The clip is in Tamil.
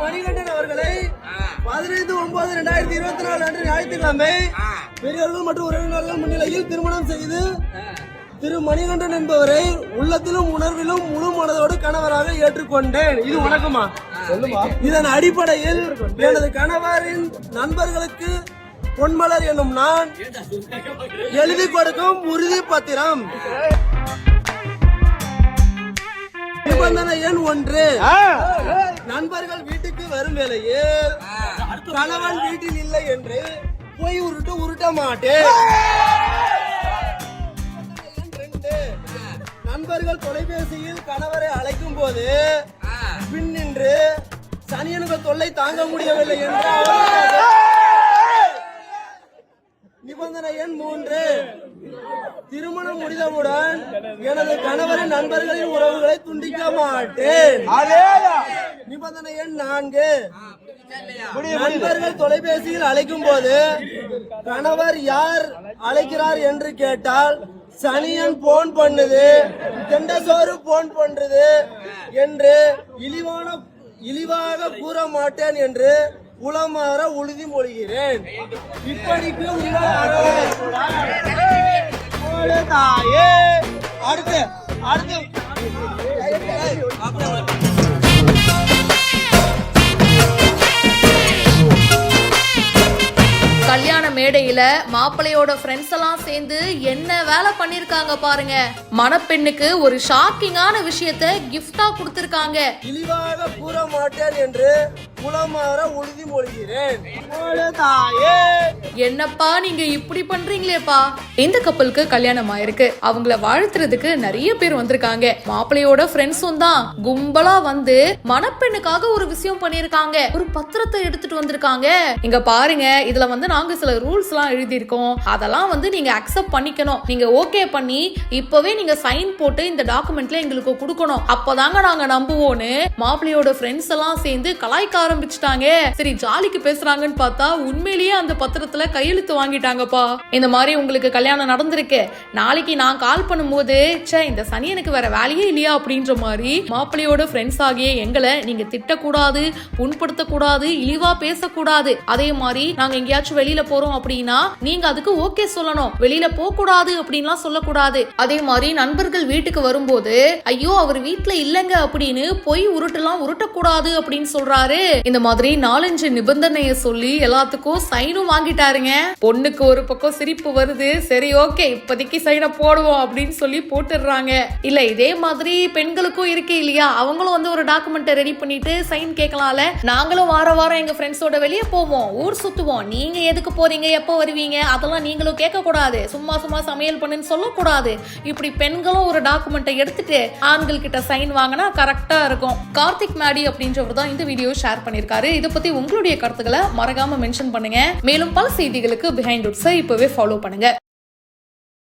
மணிகண்டன் அவர்களை 15/9/2024 அன்று ஞாயிற்றுக்கிழமை பெரியவர்கள் மற்றும் உறவினர்கள் முன்னிலையில் திருமணம் செய்து திரு மணிகண்டன் என்பவரை உள்ளத்திலும் உணர்விலும் முழு மனதோடு கணவராக ஏற்றுக்கொண்டேன். இது வணக்கமா? இதன் அடிப்படையில் எனது கணவரின் நண்பர்களுக்கு பொன்மலர் என்னும் நான் எழுதி கொடுக்கும் உறுதி பத்திரம். நிபந்தனை எண் 1. நண்பர்கள் வீட்டுக்கு வரும் வேளையில் கணவன் வீட்டில் இல்லை என்று போய் உருட்ட மாட்டேன். நண்பர்கள் தொலைபேசியில் கணவரை அழைக்கும் போது பின் நின்று சனியனுக்கு தொல்லை தாங்க முடியவில்லை என்று. நிபந்தனை எண் 3. திருமணம் முடிந்தவுடன் எனது கணவரின் நண்பர்களின் உறவுகளை துண்டிக்க மாட்டேன். நிபந்தனை எண் 4. நண்பர்கள் தொலைபேசியில் அழைக்கும் போது கணவர் யார் அழைக்கிறார் என்று கேட்டால் சனியன் போன் பண்ணுது, தெண்டசோறு போன் பண்றது என்று இழிவாக கூற மாட்டேன் என்று உளமாற உறுதி மொழிகிறேன். இப்படிக்கு தாயே. அடுத்து கல்யாண மேடையில மாப்பிள்ளையோட ஃப்ரெண்ட்ஸ் எல்லாம் சேர்ந்து என்ன வேலை பண்ணிருக்காங்க பாருங்க. மணப்பெண்ணுக்கு ஒரு ஷாக்கிங்கான விஷயத்தை கிஃப்டா கொடுத்திருக்காங்க. இழிவாக கூற மாட்டேன் என்று உளமாற உறுதி மொழிகிறேன். என்னப்பா நீங்க இப்படி பண்றீங்களேப்பா. இந்த கப்பலுக்கு கல்யாணம் ஆயிருக்கு. அவங்கள வாழ்த்துறதுக்கு நிறைய பேர் வந்திருக்காங்க. மாப்பிள்ளையோட ஃப்ரெண்ட்ஸும் தான் கும்பலா வந்து மணப்பெண்ணுக்காக ஒரு விஷயம் பண்ணிருக்காங்க. ஒரு பத்திரத்தை எடுத்துட்டு வந்திருக்காங்க. இங்க பாருங்க, இதுல வந்து நாங்க சில ரூல்ஸ் எல்லாம் எழுதி இருக்கோம். அதெல்லாம் வந்து நீங்க அக்செப்ட் பண்ணிக்கணும். நீங்க ஓகே பண்ணி இப்பவே நீங்க சைன் போட்டு இந்த டாக்குமெண்ட்ல எங்களுக்கு கொடுக்கணும். அப்பதாங்க நாங்க நம்புவோன்னு மாப்பிள்ளையோட ஃப்ரெண்ட்ஸ் எல்லாம் சேர்ந்து கலாய்க்க ஆரம்பிச்சுட்டாங்க. சரி ஜாலிக்கு பேசுறாங்கன்னு பார்த்தா உண்மையிலேயே அந்த பத்திரத்துல கையெழுத்து வாங்கிட்டாங்கப்பா. இந்த மாதிரி உங்களுக்கு கல்யாணம் நடந்திருக்கு. நாளைக்கு நான் கால் பண்ணும்போது இந்த சனியனுக்கு வேற வேலையே இல்லையா அப்படின்ற மாதிரி மாப்பிள்ளையோட ஃப்ரெண்ட்ஸ் ஆகிய எங்களை நீங்க திட்டக்கூடாது, புண்படுத்தக்கூடாது, இழிவா பேசக்கூடாது. அதே மாதிரி நாங்க எங்கேயாச்சும் வெளியில போறோம் அப்படின்னா நீங்க அதுக்கு ஓகே சொல்லணும். வெளியில போக கூடாது அப்படின்லாம் சொல்லக்கூடாது. அதே மாதிரி நண்பர்கள் வீட்டுக்கு வரும்போது ஐயோ அவர் வீட்டுல இல்லங்க அப்படின்னு போய் உருட்டக்கூடாது அப்படின்னு சொல்றாரு. இந்த மாதிரி 4-5 நிபந்தனையை சொல்லி எல்லாத்துக்கும் சைனும் வாங்கிட்டாருங்க. பொண்ணுக்கு ஒரு பக்கம் சிரிப்பு வருது. சரி ஓகே இப்போதைக்கு சைனை போடுவோம் அப்படின்னு சொல்லி போட்டுடுறாங்க. இல்ல இதே மாதிரி பெண்களுக்கும் இருக்கு இல்லையா, அவங்களும் வந்து ஒரு டாக்குமெண்ட் ரெடி பண்ணிட்டு சைன் கேட்கலாம்ல. நாங்களும் வாரம் எங்க ஃப்ரெண்ட்ஸோட வெளியே போவோம், ஊர் சுத்துவோம். நீங்க எதுக்கு போறீங்க, எப்போ வருவீங்க, அதெல்லாம் நீங்களும் கேட்க கூடாது. சும்மா சமையல் பண்ணுன்னு சொல்லக்கூடாது. இப்படி பெண்களும் ஒரு டாக்குமெண்ட்டை எடுத்துட்டு ஆண்கள் கிட்ட சைன் வாங்கினா கரெக்டா இருக்கும். கார்த்திக் மேடி அப்படின்றவர் தான் இந்த வீடியோ ஷேர் பண்ணிருக்காரு. இதை பத்தி உங்களுடைய கருத்துக்களை மறக்காம மென்ஷன் பண்ணுங்க. மேலும் பல செய்திகளுக்கு பிஹைண்ட் ரூட்ஸை இப்பவே ஃபாலோ பண்ணுங்க.